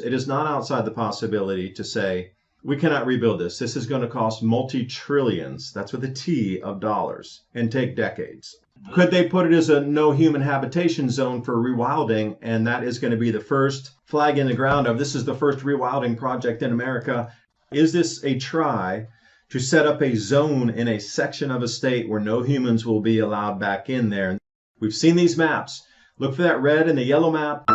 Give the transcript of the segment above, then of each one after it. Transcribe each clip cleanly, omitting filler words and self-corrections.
It is not outside the possibility to say, we cannot rebuild this. This is going to cost multi-trillions, that's with a T, of dollars, and take decades. Could they put it as a no human habitation zone for rewilding, and that is going to be the first flag in the ground of this is the first rewilding project in America? Is this a try to set up a zone in a section of a state where no humans will be allowed back in there? We've seen these maps. Look for that red and the yellow map.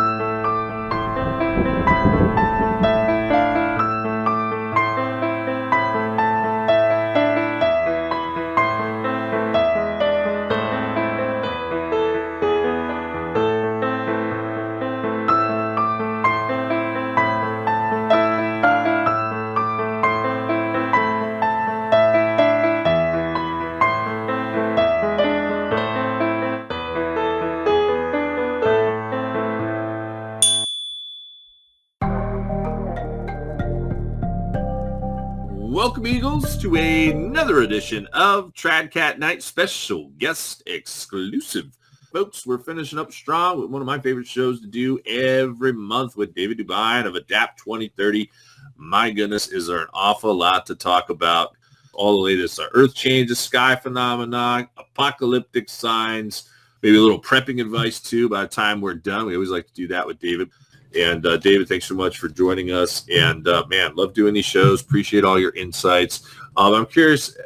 Welcome, Eagles, to another edition of Tradcat Night Special Guest Exclusive. Folks, we're finishing up strong with one of my favorite shows to do every month with David DuByne of Adapt 2030. My goodness, is there an awful lot to talk about. All the latest Earth changes, sky phenomena, apocalyptic signs, maybe a little prepping advice, too, by the time we're done. We always like to do that with David. And David, thanks so much for joining us. And man, love doing these shows. Appreciate all your insights. I'm curious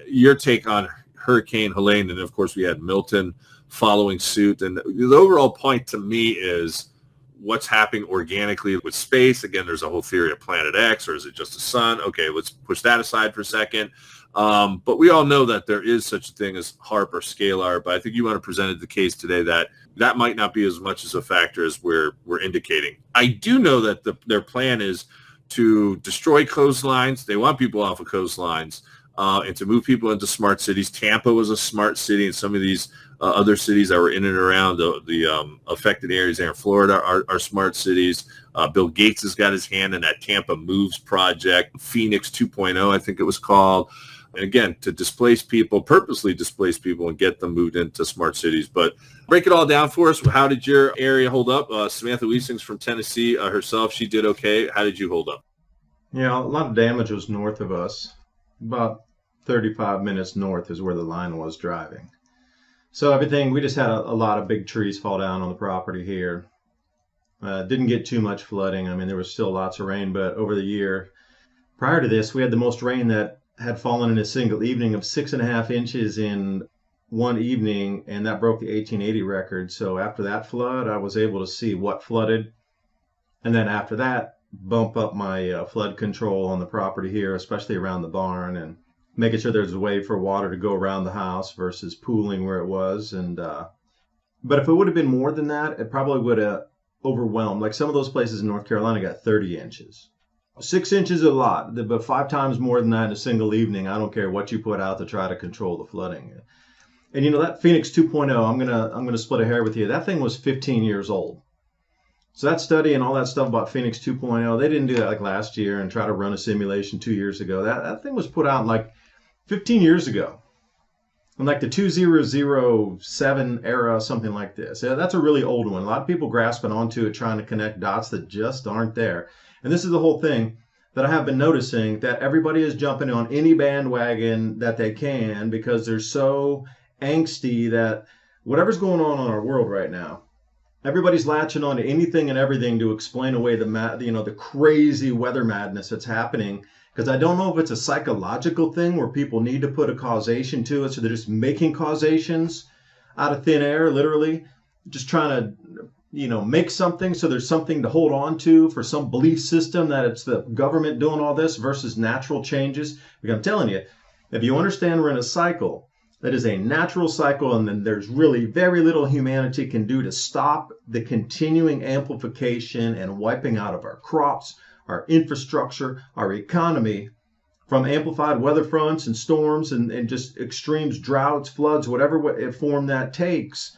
your take on Hurricane Helene. And of course, we had Milton following suit. And the overall point to me is what's happening organically with space. Again, there's a whole theory of Planet X, or is it just the sun? Okay, let's push that aside for a second. But we all know that there is such a thing as HARP or scalar. But I think you want to present the case today that might not be as much as a factor as we're indicating. I do know that their plan is to destroy coastlines. They want people off of coastlines and to move people into smart cities. Tampa was a smart city, and some of these other cities that were in and around the affected areas there in Florida are smart cities. Bill Gates has got his hand in that Tampa Moves project, Phoenix 2.0, I think it was called. And again, to purposely displace people and get them moved into smart cities. But break it all down for us. How did your area hold up? Samantha Wiesing's from Tennessee herself. She did okay. How did you hold up? Yeah, a lot of damage was north of us. About 35 minutes north is where the line was driving. So we just had a lot of big trees fall down on the property here. Didn't get too much flooding. I mean, there was still lots of rain, but over the year prior to this, we had the most rain that had fallen in a single evening of 6.5 inches in one evening, and that broke the 1880 record. So after that flood, I was able to see what flooded, and then after that, bump up my flood control on the property here, especially around the barn, and making sure there's a way for water to go around the house versus pooling where it was. And but if it would have been more than that, it probably would have overwhelmed. Like some of those places in North Carolina got 30 inches. 6 inches is a lot, but 5 times more than that in a single evening. I don't care what you put out to try to control the flooding. And that Phoenix 2.0, I'm gonna split a hair with you. That thing was 15 years old. So that study and all that stuff about Phoenix 2.0, they didn't do that like last year and try to run a simulation 2 years ago. That thing was put out like 15 years ago, in like the 2007 era, something like this. Yeah, that's a really old one. A lot of people grasping onto it, trying to connect dots that just aren't there. And this is the whole thing that I have been noticing, that everybody is jumping on any bandwagon that they can because they're so angsty that whatever's going on in our world right now, everybody's latching on to anything and everything to explain away the crazy weather madness that's happening. Because I don't know if it's a psychological thing where people need to put a causation to it, so they're just making causations out of thin air, literally, just trying to make something so there's something to hold on to for some belief system that it's the government doing all this versus natural changes. Because I'm telling you, if you understand we're in a cycle that is a natural cycle, and then there's really very little humanity can do to stop the continuing amplification and wiping out of our crops, our infrastructure, our economy from amplified weather fronts and storms and just extremes, droughts, floods, whatever form that takes.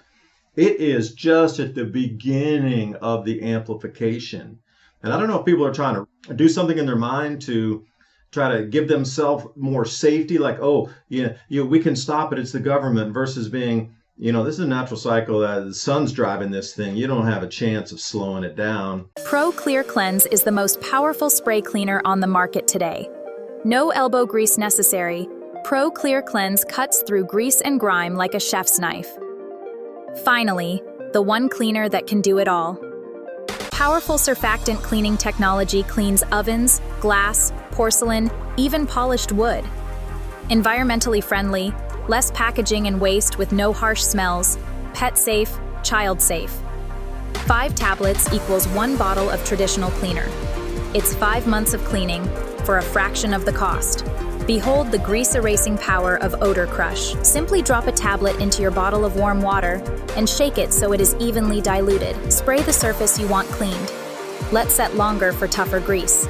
It is just at the beginning of the amplification. And I don't know if people are trying to do something in their mind to try to give themselves more safety, like, we can stop it, it's the government, versus being, This is a natural cycle that the sun's driving this thing. You don't have a chance of slowing it down. Pro Clear Cleanse is the most powerful spray cleaner on the market today. No elbow grease necessary. Pro Clear Cleanse cuts through grease and grime like a chef's knife. Finally, the one cleaner that can do it all. Powerful surfactant cleaning technology cleans ovens, glass, porcelain, even polished wood. Environmentally friendly, less packaging and waste with no harsh smells, pet safe, child safe. 5 tablets equals 1 bottle of traditional cleaner. It's 5 months of cleaning for a fraction of the cost. Behold the grease-erasing power of Odor Crush. Simply drop a tablet into your bottle of warm water and shake it so it is evenly diluted. Spray the surface you want cleaned. Let set longer for tougher grease.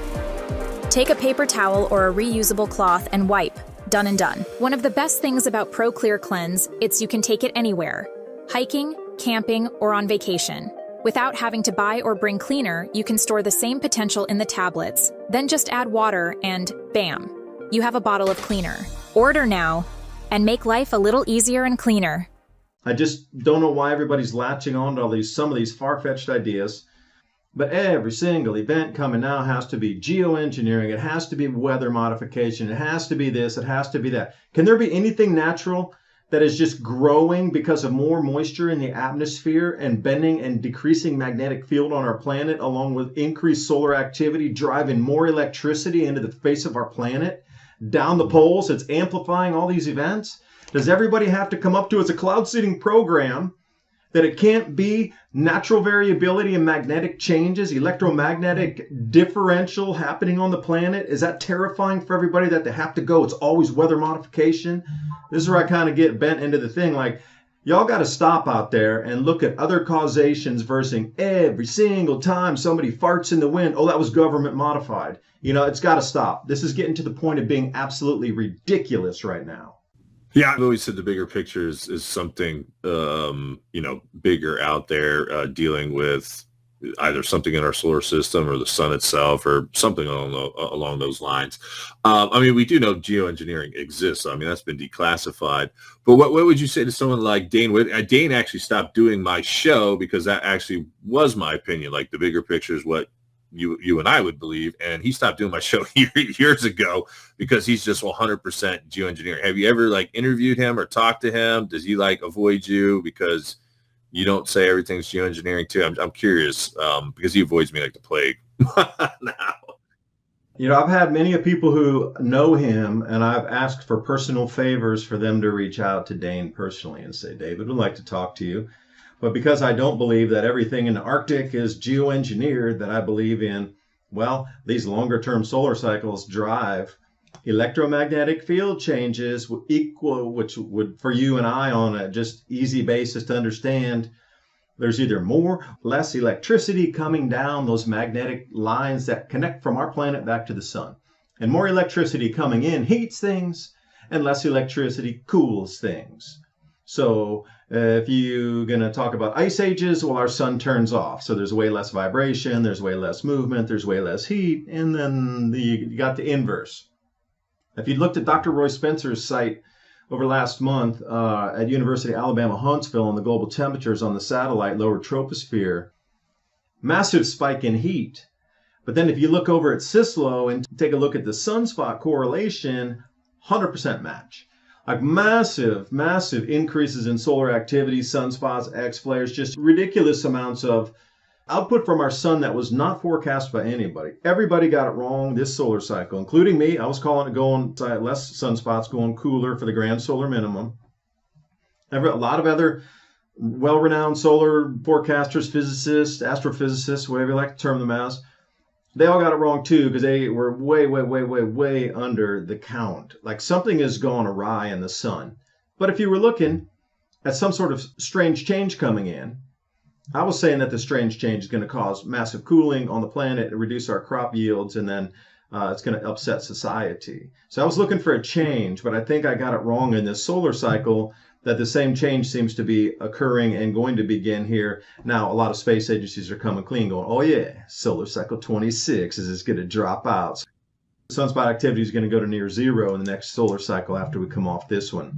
Take a paper towel or a reusable cloth and wipe. Done and done. One of the best things about Pro Clear Cleanse, it's you can take it anywhere. Hiking, camping, or on vacation. Without having to buy or bring cleaner, you can store the same potential in the tablets, then just add water and bam, you have a bottle of cleaner. Order now and make life a little easier and cleaner. I just don't know why everybody's latching on to some of these far-fetched ideas. But every single event coming now has to be geoengineering. It has to be weather modification. It has to be this. It has to be that. Can there be anything natural that is just growing because of more moisture in the atmosphere and bending and decreasing magnetic field on our planet, along with increased solar activity, driving more electricity into the face of our planet, down the poles? It's amplifying all these events. Does everybody have to come up to as a cloud seeding program that it can't be natural variability and magnetic changes, electromagnetic differential happening on the planet? Is that terrifying for everybody that they have to go? It's always weather modification. This is where I kind of get bent into the thing. Like, y'all got to stop out there and look at other causations versus every single time somebody farts in the wind, oh, that was government modified. It's got to stop. This is getting to the point of being absolutely ridiculous right now. Yeah, I've always said the bigger picture is something, bigger out there, dealing with either something in our solar system or the sun itself or something along those lines. We do know geoengineering exists. That's been declassified. But what would you say to someone like Dane? Dane actually stopped doing my show because that actually was my opinion. Like, the bigger picture is what you and I would believe, and he stopped doing my show years ago because he's just 100% geoengineering. Have you ever interviewed him or talked to him? Does he avoid you because you don't say everything's geoengineering too? I'm curious, because he avoids me like the plague now. I've had many people who know him, and I've asked for personal favors for them to reach out to Dane personally and say, David would like to talk to you. But because I don't believe that everything in the Arctic is geoengineered, that I believe in, these longer term solar cycles drive electromagnetic field changes which would, for you and I, on a just easy basis to understand, there's either less electricity coming down those magnetic lines that connect from our planet back to the sun. And more electricity coming in heats things, and less electricity cools things. So if you're going to talk about ice ages, our sun turns off. So there's way less vibration, there's way less movement, there's way less heat, and then you got the inverse. If you looked at Dr. Roy Spencer's site over last month at University of Alabama, Huntsville, on the global temperatures on the satellite lower troposphere, massive spike in heat. But then if you look over at Cicelo and take a look at the sunspot correlation, 100% match. Massive increases in solar activity, sunspots, X-flares, just ridiculous amounts of output from our sun that was not forecast by anybody. Everybody got it wrong this solar cycle, including me. I was calling it going less sunspots, going cooler for the grand solar minimum. A lot of other well-renowned solar forecasters, physicists, astrophysicists, whatever you like to term them as, they all got it wrong too, because they were way under the count. Something has gone awry in the sun. But if you were looking at some sort of strange change coming in, I was saying that the strange change is going to cause massive cooling on the planet, reduce our crop yields, and then it's going to upset society. So I was looking for a change, but I think I got it wrong in this solar cycle, that the same change seems to be occurring and going to begin here. Now, a lot of space agencies are coming clean, going, oh yeah, solar cycle 26 is going to drop out. Sunspot activity is going to go to near zero in the next solar cycle after we come off this one.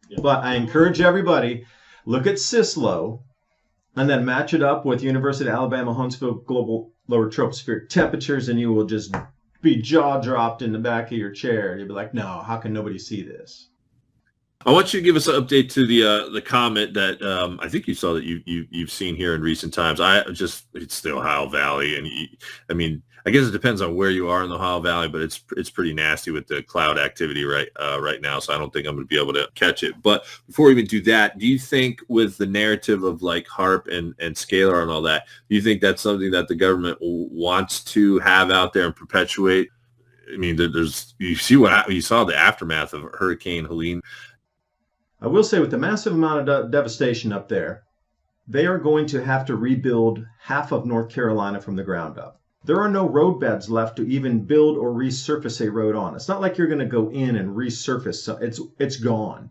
Yeah. But I encourage everybody, Look at CISLO, and then match it up with University of Alabama Huntsville global lower tropospheric temperatures, and you will just be jaw dropped in the back of your chair. You'll be like, no, how can nobody see this? I want you to give us an update to the comet that I think you saw that you've seen here in recent times. It's the Ohio Valley, and I guess it depends on where you are in the Ohio Valley, but it's pretty nasty with the cloud activity right now. So I don't think I'm going to be able to catch it. But before we even do that, do you think with the narrative of like HARP and Scalar and all that, do you think that's something that the government wants to have out there and perpetuate? I mean, you saw the aftermath of Hurricane Helene. I will say with the massive amount of devastation up there, they are going to have to rebuild half of North Carolina from the ground up. There are no roadbeds left to even build or resurface a road on. It's not like you're going to go in and resurface. It's gone.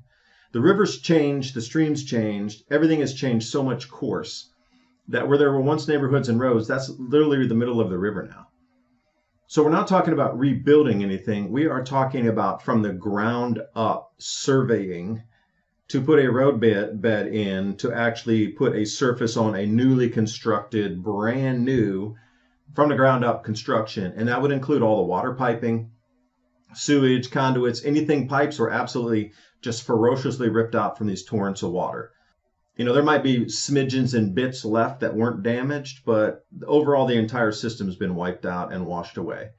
The rivers changed, the streams changed, everything has changed so much course that where there were once neighborhoods and roads, that's literally the middle of the river now. So we're not talking about rebuilding anything. We are talking about from the ground up surveying to put a roadbed in, to actually put a surface on a newly constructed, brand new, from the ground up construction. And that would include all the water piping, sewage, conduits, anything. Pipes were absolutely just ferociously ripped out from these torrents of water. There might be smidgens and bits left that weren't damaged, but overall the entire system has been wiped out and washed away.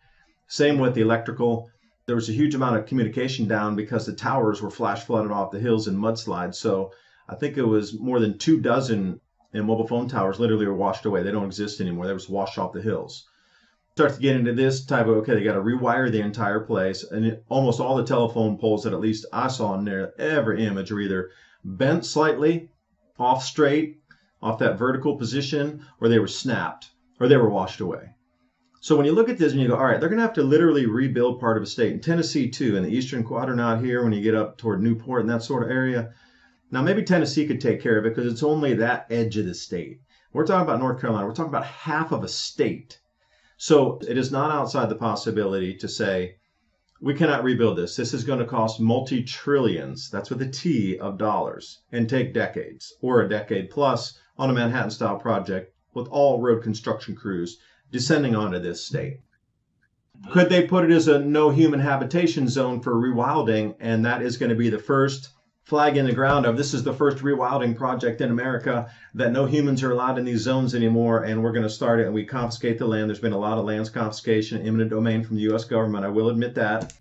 Same with the electrical. There was a huge amount of communication down because the towers were flash flooded off the hills in mudslides. So I think it was more than 24 mobile phone towers literally were washed away. They don't exist anymore. They were washed off the hills. Start to get into this type of, okay, they got to rewire the entire place. And almost all the telephone poles that at least I saw in there, every image, are either bent slightly, off straight, off that vertical position, or they were snapped, or they were washed away. So when you look at this and you go, all right, they're going to have to literally rebuild part of a state. In Tennessee, too, in the eastern quadrant out here, when you get up toward Newport and that sort of area. Now, maybe Tennessee could take care of it because it's only that edge of the state. We're talking about North Carolina. We're talking about half of a state. So it is not outside the possibility to say, we cannot rebuild this. This is going to cost multi-trillions, that's with a T, of dollars, and take decades, or a decade plus, on a Manhattan-style project with all road construction crews descending onto this state. Could they put it as a no human habitation zone for rewilding, and that is going to be the first flag in the ground of this is the first rewilding project in America, that no humans are allowed in these zones anymore, and we're going to start it and we confiscate the land. There's been a lot of lands confiscation, eminent domain from the U.S. government, I will admit that.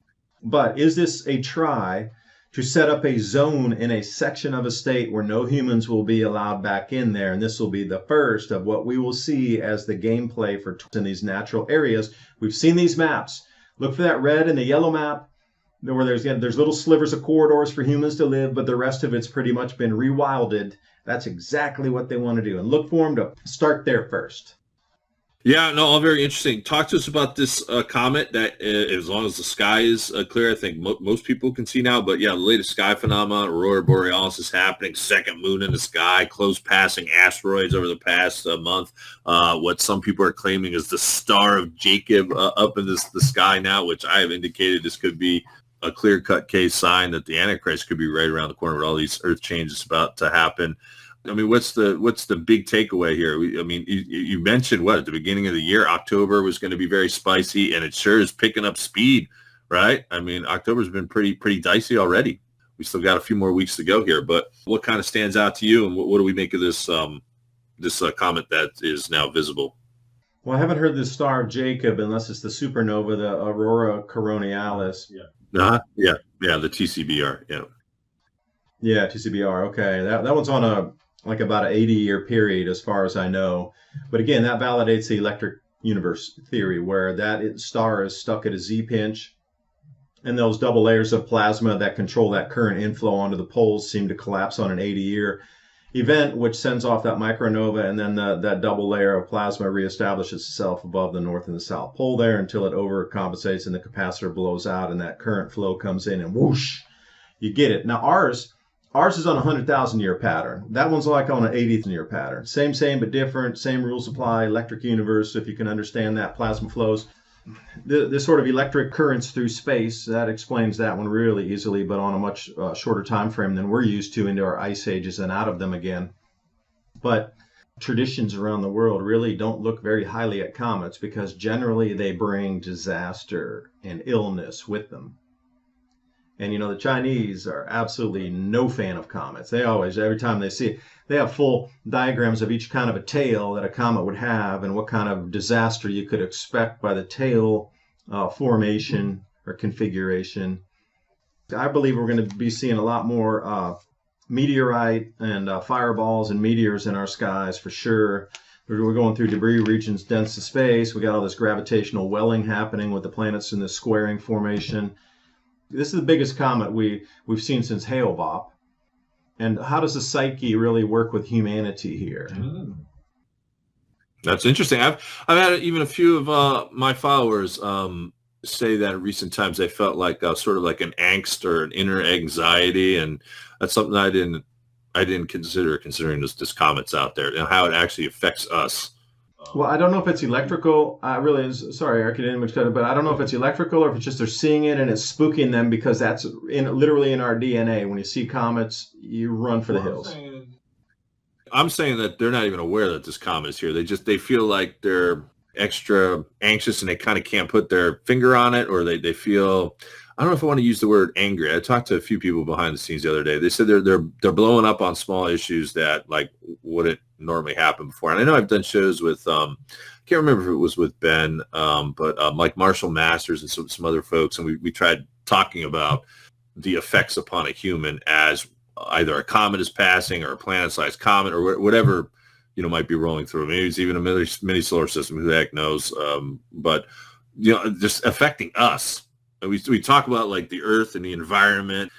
But is this a try to set up a zone in a section of a state where no humans will be allowed back in there? And this will be the first of what we will see as the gameplay for in these natural areas. We've seen these maps. Look for that red and the yellow map where there's little slivers of corridors for humans to live, but the rest of it's pretty much been rewilded. That's exactly what they want to do. And look for them to start there first. Yeah, no, all very interesting. Talk to us about this comet that, as long as the sky is clear, I think most people can see now. But yeah, the latest sky phenomenon, Aurora Borealis is happening, second moon in the sky, close passing asteroids over the past month. What some people are claiming is the Star of Jacob up in the sky now, which I have indicated this could be a clear-cut case sign that the Antichrist could be right around the corner with all these earth changes about to happen. I mean, what's the big takeaway here? You mentioned at the beginning of the year, October was going to be very spicy, and it sure is picking up speed, right? I mean, October's been pretty dicey already. We still got a few more weeks to go here, but what kind of stands out to you, and what do we make of this comet that is now visible? Well, I haven't heard the Star of Jacob unless it's the supernova, the Aurora Coronale. Yeah. Yeah, the TCBR. Yeah, TCBR. Okay, that one's on about an 80-year period, as far as I know. But again, that validates the electric universe theory, where that star is stuck at a Z-pinch, and those double layers of plasma that control that current inflow onto the poles seem to collapse on an 80-year event, which sends off that micronova, and then that double layer of plasma reestablishes itself above the north and the south pole there until it overcompensates and the capacitor blows out and that current flow comes in and whoosh, you get it. Now ours is on a 100,000-year pattern. That one's like on an 80th-year pattern. Same but different. Same rules apply. Electric universe, if you can understand that, plasma flows. the sort of electric currents through space, that explains that one really easily, but on a much shorter time frame than we're used to into our ice ages and out of them again. But traditions around the world really don't look very highly at comets because generally they bring disaster and illness with them. And the Chinese are absolutely no fan of comets. They always, every time they see it, they have full diagrams of each kind of a tail that a comet would have and what kind of disaster you could expect by the tail formation or configuration. I believe we're going to be seeing a lot more meteorite and fireballs and meteors in our skies for sure. We're going through debris regions dense to space. We got all this gravitational welling happening with the planets in this squaring formation. This is the biggest comet we've seen since Hale-Bopp. And how does the psyche really work with humanity here? That's interesting. I've had even a few of my followers say that in recent times they felt like sort of like an angst or an inner anxiety, and that's something I didn't consider considering this comet's out there and how it actually affects us. Well, I don't know if it's electrical. Sorry, Eric, I didn't mix it up, but I don't know if it's electrical or if it's just they're seeing it and it's spooking them because that's literally in our DNA. When you see comets, you run for the hills. I'm saying that they're not even aware that this comet is here. They feel like they're extra anxious and they kind of can't put their finger on it, or they feel, I don't know if I want to use the word angry. I talked to a few people behind the scenes the other day. They said they're blowing up on small issues that like wouldn't normally happen before. And I know I've done shows with can't remember if it was with Ben, but like Marshall Masters and some other folks, and we tried talking about the effects upon a human as either a comet is passing or a planet-sized comet or whatever might be rolling through. Maybe it's even a mini solar system. Who the heck knows? But just affecting us. We talk about like the earth and the environment,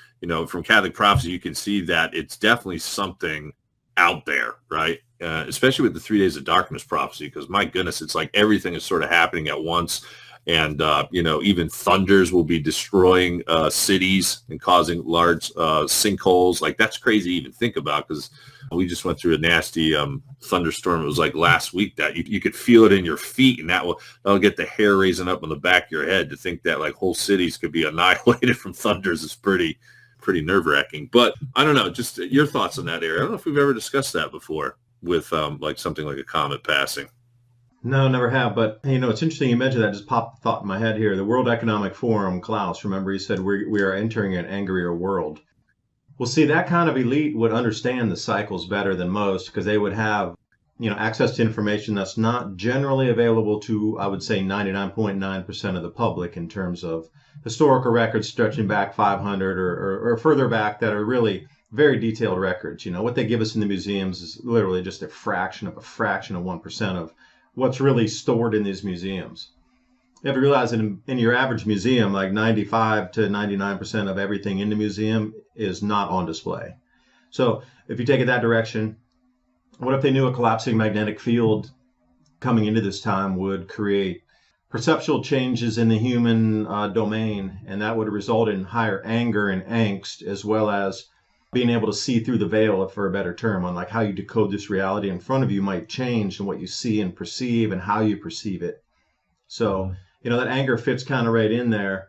from Catholic prophecy, you can see that it's definitely something out there, right? Especially with the 3 days of darkness prophecy, because my goodness, it's like everything is sort of happening at once. And, even thunders will be destroying cities and causing large sinkholes. Like that's crazy to even think about, because we just went through a nasty thunderstorm. It was like last week that you could feel it in your feet, and that'll get the hair raising up on the back of your head. To think that like whole cities could be annihilated from thunders is pretty nerve-wracking. But I don't know, just your thoughts on that area. I don't know if we've ever discussed that before with like something like a comet passing. No, never have. But it's interesting you mentioned that. Just popped a thought in my head here. The World Economic Forum, Klaus, remember he said we are entering an angrier world. Well, see, that kind of elite would understand the cycles better than most because they would have, access to information that's not generally available to, I would say, 99.9% of the public in terms of historical records stretching back 500 or further back that are really very detailed records. What they give us in the museums is literally just a fraction of 1% of what's really stored in these museums. You have to realize that in your average museum, like 95 to 99% of everything in the museum is not on display. So if you take it that direction, what if they knew a collapsing magnetic field coming into this time would create perceptual changes in the human domain, and that would result in higher anger and angst, as well as being able to see through the veil, for a better term, on like how you decode this reality in front of you might change and what you see and perceive and how you perceive it. So, that anger fits kind of right in there.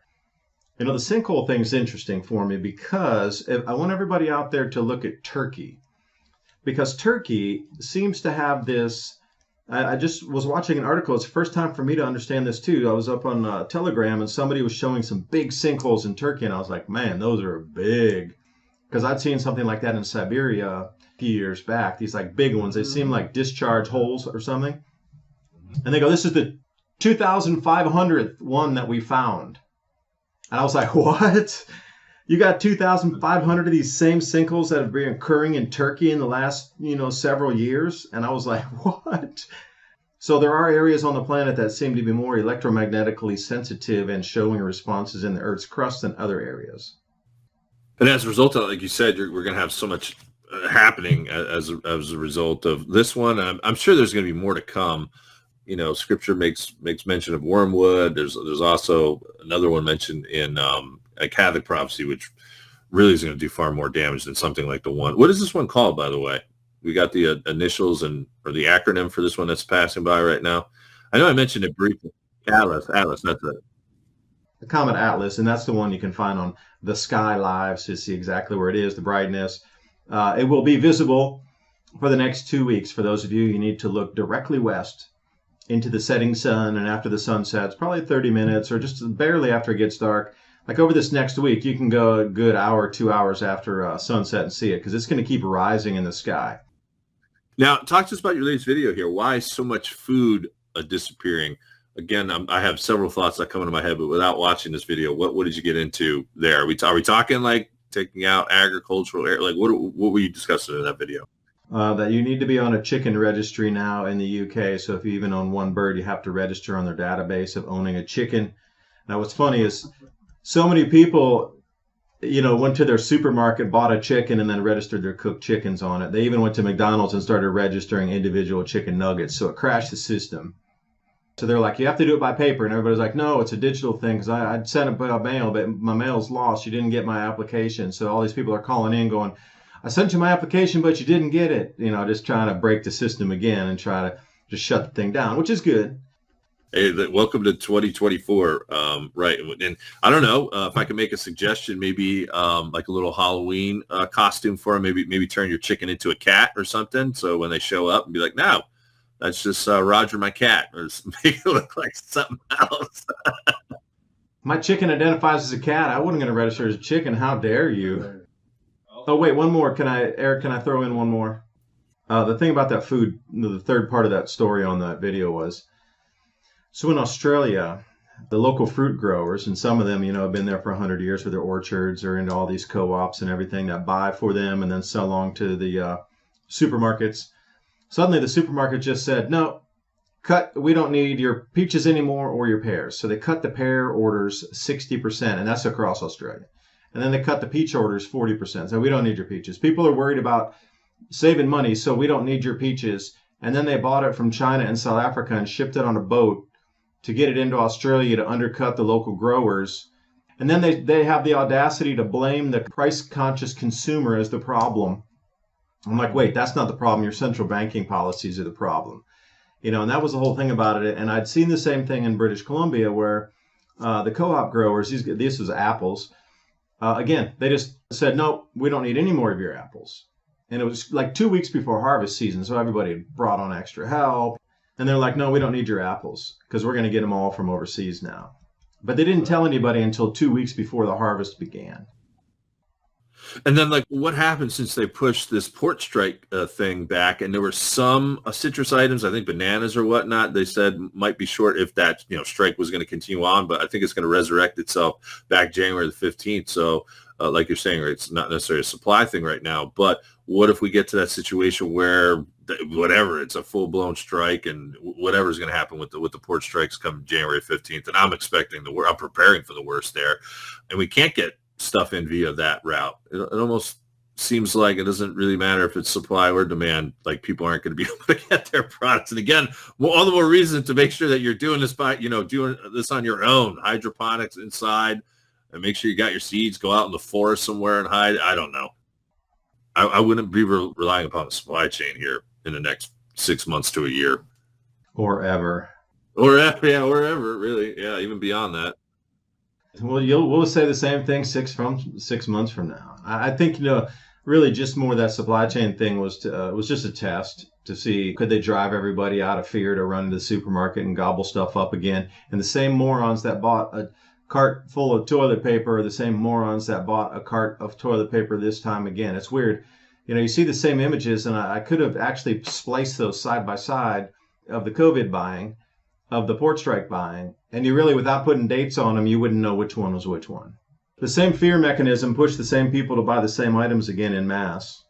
The sinkhole thing is interesting for me because I want everybody out there to look at Turkey, because Turkey seems to have this. I just was watching an article. It's the first time for me to understand this too. I was up on Telegram and somebody was showing some big sinkholes in Turkey, and I was like, man, those are big. Because I'd seen something like that in Siberia a few years back. These like big ones. They seem like discharge holes or something. And they go, this is the 2,500th one that we found. And I was like, what? You got 2,500 of these same sinkholes that have been occurring in Turkey in the last, several years? And I was like, what? So there are areas on the planet that seem to be more electromagnetically sensitive and showing responses in the Earth's crust than other areas. And as a result of, like you said, we're going to have so much happening as a result of this one. I'm sure there's going to be more to come. Scripture makes mention of wormwood. There's also another one mentioned in a Catholic prophecy, which really is going to do far more damage than something like the one. What is this one called, by the way? We got the initials or the acronym for this one that's passing by right now. I know I mentioned it briefly. Atlas, that's it. The Comet Atlas, and that's the one you can find on the Sky Live to see exactly where it is, the brightness. It will be visible for the next 2 weeks. For those of you, you need to look directly west into the setting sun, and after the sun sets, probably 30 minutes or just barely after it gets dark. Like over this next week, you can go a good hour, 2 hours after sunset and see it, because it's going to keep rising in the sky. Now, talk to us about your latest video here. Why is so much food disappearing? Again, I have several thoughts that come into my head, but without watching this video, what did you get into there? Are we talking like taking out agricultural air? Like what were you discussing in that video? That you need to be on a chicken registry now in the UK. So if you even own one bird, you have to register on their database of owning a chicken. Now, what's funny is so many people, went to their supermarket, bought a chicken, and then registered their cooked chickens on it. They even went to McDonald's and started registering individual chicken nuggets. So it crashed the system. So they're like, you have to do it by paper. And everybody's like, no, it's a digital thing, because I'd sent it by mail, but my mail's lost. You didn't get my application. So all these people are calling in going, I sent you my application, but you didn't get it. Just trying to break the system again and try to just shut the thing down, which is good. Hey, welcome to 2024. Right. And I don't know if I can make a suggestion, maybe like a little Halloween costume for them, maybe turn your chicken into a cat or something. So when they show up and be like, no, that's just Roger, my cat, or make it look like something else. My chicken identifies as a cat. I wasn't going to register as a chicken. How dare you? Oh, wait, one more. Eric, can I throw in one more? The thing about that food, the third part of that story on that video was, so in Australia, the local fruit growers, and some of them, have been there for 100 years with their orchards or into all these co-ops and everything that buy for them and then sell along to the supermarkets. Suddenly the supermarket just said, no, we don't need your peaches anymore or your pears. So they cut the pear orders 60%, and that's across Australia. And then they cut the peach orders 40%. So we don't need your peaches. People are worried about saving money, so we don't need your peaches. And then they bought it from China and South Africa and shipped it on a boat to get it into Australia to undercut the local growers. And then they have the audacity to blame the price-conscious consumer as the problem. I'm like, wait, that's not the problem. Your central banking policies are the problem. And that was the whole thing about it. And I'd seen the same thing in British Columbia where the co-op growers, this was apples, again, they just said, no, we don't need any more of your apples. And it was like 2 weeks before harvest season, so everybody brought on extra help. And they're like, no, we don't need your apples because we're going to get them all from overseas now. But they didn't tell anybody until 2 weeks before the harvest began. And then, like, what happened since they pushed this port strike thing back? And there were some citrus items, I think bananas or whatnot, they said might be short if that strike was going to continue on. But I think it's going to resurrect itself back January the 15th. So, like you're saying, right, it's not necessarily a supply thing right now. But what if we get to that situation where whatever, it's a full-blown strike and whatever is going to happen with the port strikes come January 15th? And I'm expecting I'm preparing for the worst there. And we can't get stuff in via that route. It almost seems like it doesn't really matter if it's supply or demand. Like people aren't going to be able to get their products. And again, all the more reason to make sure that you're doing this by, doing this on your own, hydroponics inside, and make sure you got your seeds, go out in the forest somewhere and hide. I don't know. I wouldn't be relying upon the supply chain here in the next 6 months to a year. Or ever. Or ever, really. Yeah, even beyond that. Well, we'll say the same thing 6 months from now. I think really just more that supply chain thing was just a test to see could they drive everybody out of fear to run to the supermarket and gobble stuff up again. And the same morons that bought a cart full of toilet paper are the same morons that bought a cart of toilet paper this time again. It's weird. You see the same images, and I could have actually spliced those side by side of the COVID buying, of the port strike buying, and you really, without putting dates on them, you wouldn't know which one was which one. The same fear mechanism pushed the same people to buy the same items again en masse.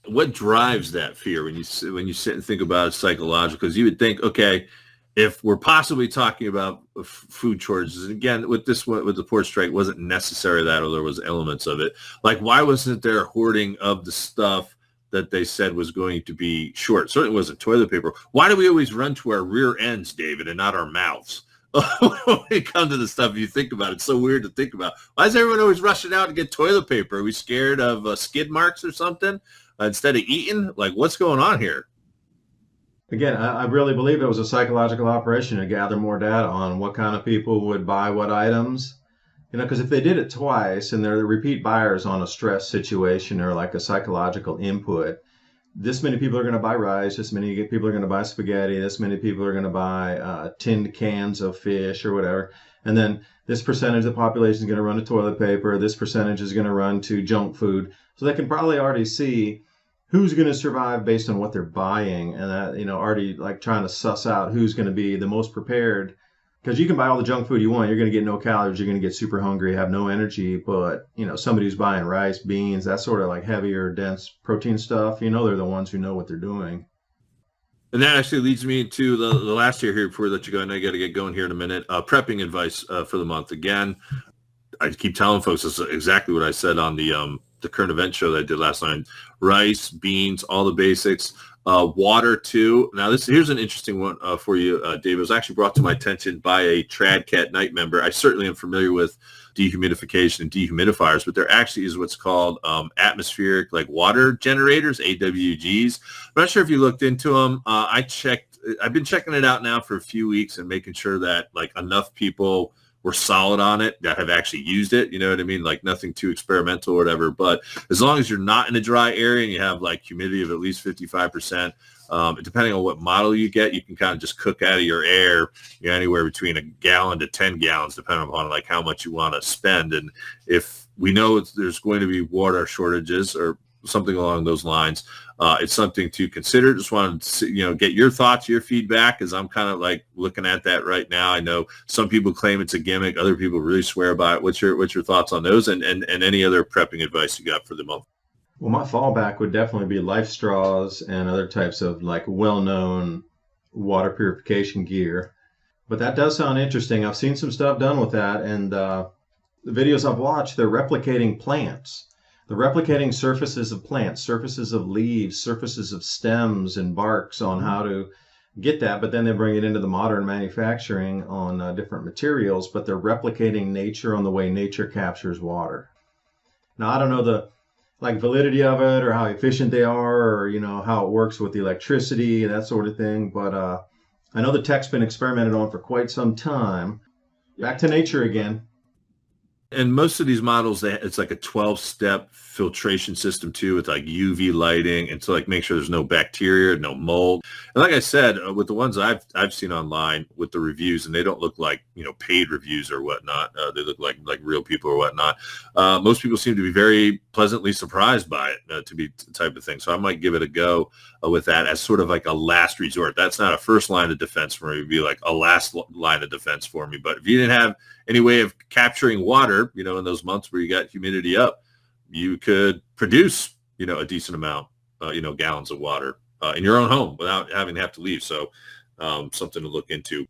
What drives that fear when you sit and think about it psychologically? Because you would think, okay, if we're possibly talking about food shortages, and again, with the port strike, wasn't necessary that, or there was elements of it. Like, why wasn't there hoarding of the stuff that they said was going to be short? Certainly wasn't toilet paper. Why do we always run to our rear ends, David, and not our mouths? When it comes to the stuff, you think about it, it's so weird to think about. Why is everyone always rushing out to get toilet paper? Are we scared of skid marks or something instead of eating? Like, what's going on here? Again, I really believe it was a psychological operation to gather more data on what kind of people would buy what items. Because if they did it twice and they're the repeat buyers on a stress situation or like a psychological input, this many people are going to buy rice, this many people are going to buy spaghetti, this many people are going to buy tinned cans of fish or whatever. And then this percentage of the population is going to run to toilet paper, this percentage is going to run to junk food. So they can probably already see who's going to survive based on what they're buying, and that, already like trying to suss out who's going to be the most prepared. Because you can buy all the junk food you want, you're going to get no calories, you're going to get super hungry, have no energy. But somebody who's buying rice, beans, that sort of like heavier, dense protein stuff, they're the ones who know what they're doing. And that actually leads me to the last year here before we let you go. I know you got to get going here in a minute. Prepping advice for the month. Again, I keep telling folks this is exactly what I said on the current event show that I did last night. Rice, beans, all the basics. Water too. Now here's an interesting one for you, Dave. It was actually brought to my attention by a TradCat Night member. I certainly am familiar with dehumidification and dehumidifiers, but there actually is what's called atmospheric like water generators, AWGs. I'm not sure if you looked into them. I've been checking it out now for a few weeks and making sure that like enough people were solid on it that have actually used it. You know what I mean? Like nothing too experimental or whatever. But as long as you're not in a dry area and you have like humidity of at least 55%, depending on what model you get, you can kind of just cook out of your air, anywhere between a gallon to 10 gallons, depending upon like how much you want to spend. And if we know there's going to be water shortages or something along those lines, it's something to consider. Just wanted to get your thoughts, your feedback, as I'm kind of like looking at that right now. I know some people claim it's a gimmick, other people really swear by it. What's your thoughts on those, and any other prepping advice you got for the month? Well, my fallback would definitely be life straws and other types of like well-known water purification gear. But that does sound interesting. I've seen some stuff done with that, and the videos I've watched, they're replicating plants. They're replicating surfaces of plants, surfaces of leaves, surfaces of stems and barks on how to get that, but then they bring it into the modern manufacturing on different materials, but they're replicating nature on the way nature captures water. Now, I don't know the validity of it or how efficient they are or, how it works with the electricity and that sort of thing, but I know the tech's been experimented on for quite some time. Back to nature again. And most of these models, it's like a 12-step filtration system too, with like UV lighting, and to like make sure there's no bacteria, no mold. And like I said, with the ones I've seen online with the reviews, and they don't look like paid reviews or whatnot. They look like real people or whatnot. Most people seem to be very pleasantly surprised by it to be the type of thing. So I might give it a go with that as sort of like a last resort. That's not a first line of defense for me. It'd be like a last line of defense for me. But if you didn't have any way of capturing water, in those months where you got humidity up, you could produce, a decent amount, gallons of water in your own home without having to have to leave. So something to look into.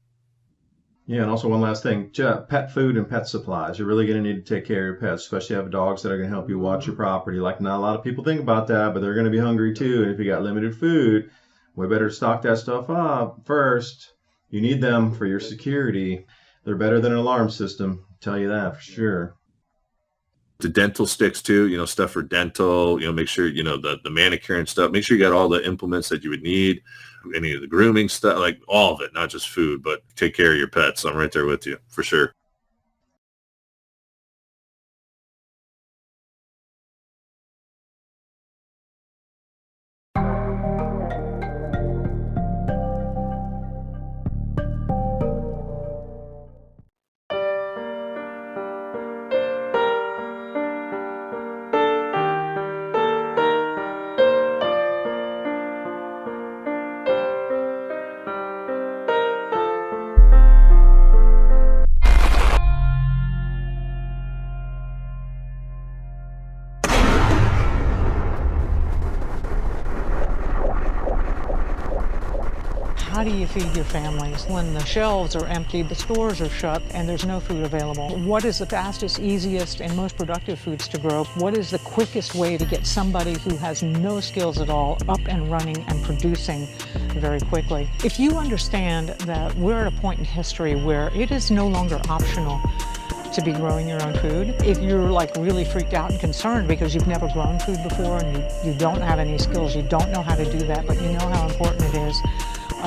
Yeah, and also one last thing, pet food and pet supplies. You're really going to need to take care of your pets, especially have dogs that are going to help you watch your property. Like, not a lot of people think about that, but they're going to be hungry too. And if you got limited food, we better stock that stuff up first. You need them for your security. They're better than an alarm system, I'll tell you that for sure. The dental sticks too, stuff for dental, make sure, the manicure and stuff, make sure you got all the implements that you would need, any of the grooming stuff, like all of it, not just food, but take care of your pets. I'm right there with you for sure. How do you feed your families when the shelves are empty, the stores are shut, and there's no food available? What is the fastest, easiest, and most productive foods to grow? What is the quickest way to get somebody who has no skills at all up and running and producing very quickly? If you understand that we're at a point in history where it is no longer optional to be growing your own food. If you're like really freaked out and concerned because you've never grown food before and you don't have any skills, you don't know how to do that, but you know how important it is,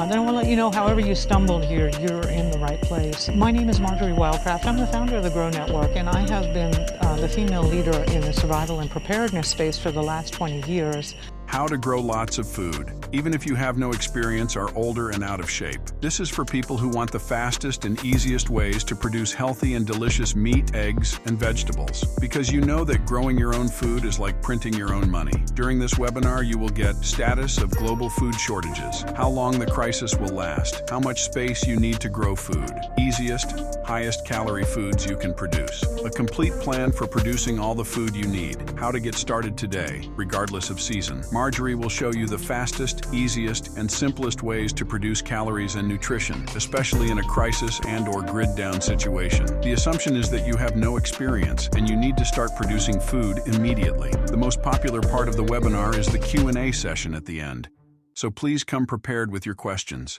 Then I want to let you know, however you stumbled here, you're in the right place. My name is Marjorie Wildcraft. I'm the founder of the Grow Network, and I have been the female leader in the survival and preparedness space for the last 20 years. How to grow lots of food, even if you have no experience, are older and out of shape. This is for people who want the fastest and easiest ways to produce healthy and delicious meat, eggs, and vegetables. Because you know that growing your own food is like printing your own money. During this webinar, you will get status of global food shortages, how long the crisis will last, how much space you need to grow food, easiest, highest calorie foods you can produce, a complete plan for producing all the food you need, how to get started today, regardless of season. Marjorie will show you the fastest, easiest, and simplest ways to produce calories and nutrition, especially in a crisis and/or grid-down situation. The assumption is that you have no experience and you need to start producing food immediately. The most popular part of the webinar is the Q&A session at the end. So please come prepared with your questions.